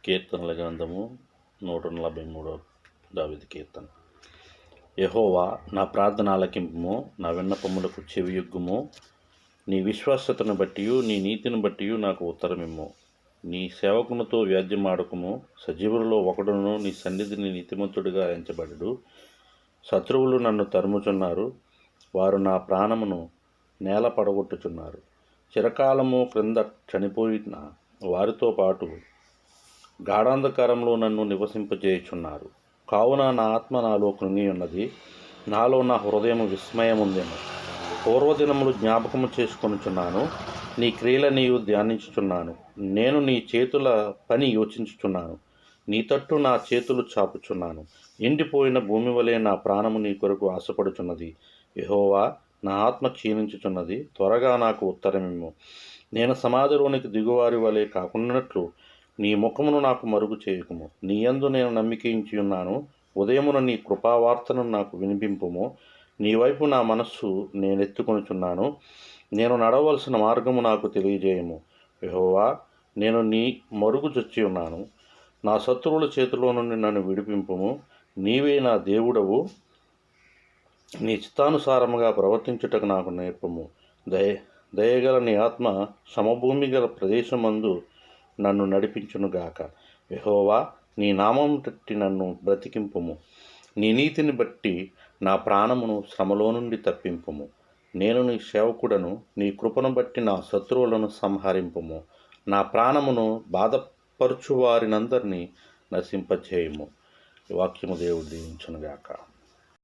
కీర్తనల గ్రంథము 143 దావీదు కీర్తన. యెహోవా, నా ప్రార్థన ఆలకింపుము, నా విన్నపములకు చెవియొగ్గుము. నీ విశ్వాసతను బట్టి నీ నీతిని బట్టి నాకు ఉత్తరమిమ్ము. నీ సేవకునితో వ్యాజ్యమాడకుము. సజీవులలో ఒకడును నీ సన్నిధిని నీతిమంతుడిగా ఎంచబడడు. శత్రువులు నన్ను తరుముచున్నారు, వారు నా ప్రాణమును నేల పడగొట్టుచున్నారు. చిరకాలము క్రింద చనిపోయిన వారితో పాటు గాఢాంధకారంలో నన్ను నివసింపజేయుచున్నారు. కావున నా ఆత్మ నాలో కృంగి ఉన్నది, నాలో నా హృదయము విస్మయముందెను. పూర్వదినములు జ్ఞాపకము చేసుకొనుచున్నాను, నీ క్రియల నీవు ధ్యానించుచున్నాను. నేను నీ చేతుల పని యోచించుచున్నాను, నీ తట్టు నా చేతులు చాపుచున్నాను. ఎండిపోయిన భూమి వలె నా ప్రాణము నీ కొరకు ఆశపడుచున్నది. యెహోవా, నా ఆత్మ క్షీణించుచున్నది, త్వరగా నాకు ఉత్తరమిమ్ము. నేను సమాధిలోనికి దిగువారి వలె కాకున్నట్లు నీ ముఖమును నాకు మరుగు చేయకుము. నీ యందు నేను నమ్మికించి ఉన్నాను. ఉదయమున నీ కృపావార్తను నాకు వినిపింపుము. నీ వైపు నా మనస్సు నేనెత్తుకొనుచున్నాను. నేను నడవలసిన మార్గము నాకు తెలియజేయము. యెహోవా, నేను నీ మరుగు చొచ్చి ఉన్నాను. నా శత్రువుల చేతిలో నుండి నన్ను విడిపింపుము. నీవే నా దేవుడవు, నీ చిత్తానుసారముగా ప్రవర్తించుటకు నాకు నేర్పము. దయగల నీ ఆత్మ సమభూమి గల ప్రదేశమందు నన్ను నడిపించునుగాక. యెహోవా, నీ నామం తట్టి నన్ను బ్రతికింపుము. నీ నీతిని బట్టి నా ప్రాణమును శ్రమలో నుండి తప్పింపుము. నేను నీ సేవకుడను, నీ కృపను బట్టి నా శత్రువులను సంహరింపుము. నా ప్రాణమును బాధపరచు వారినందరినీ నశింపచేయము. ఈ వాక్యము దేవుడు దీవించునుగాక.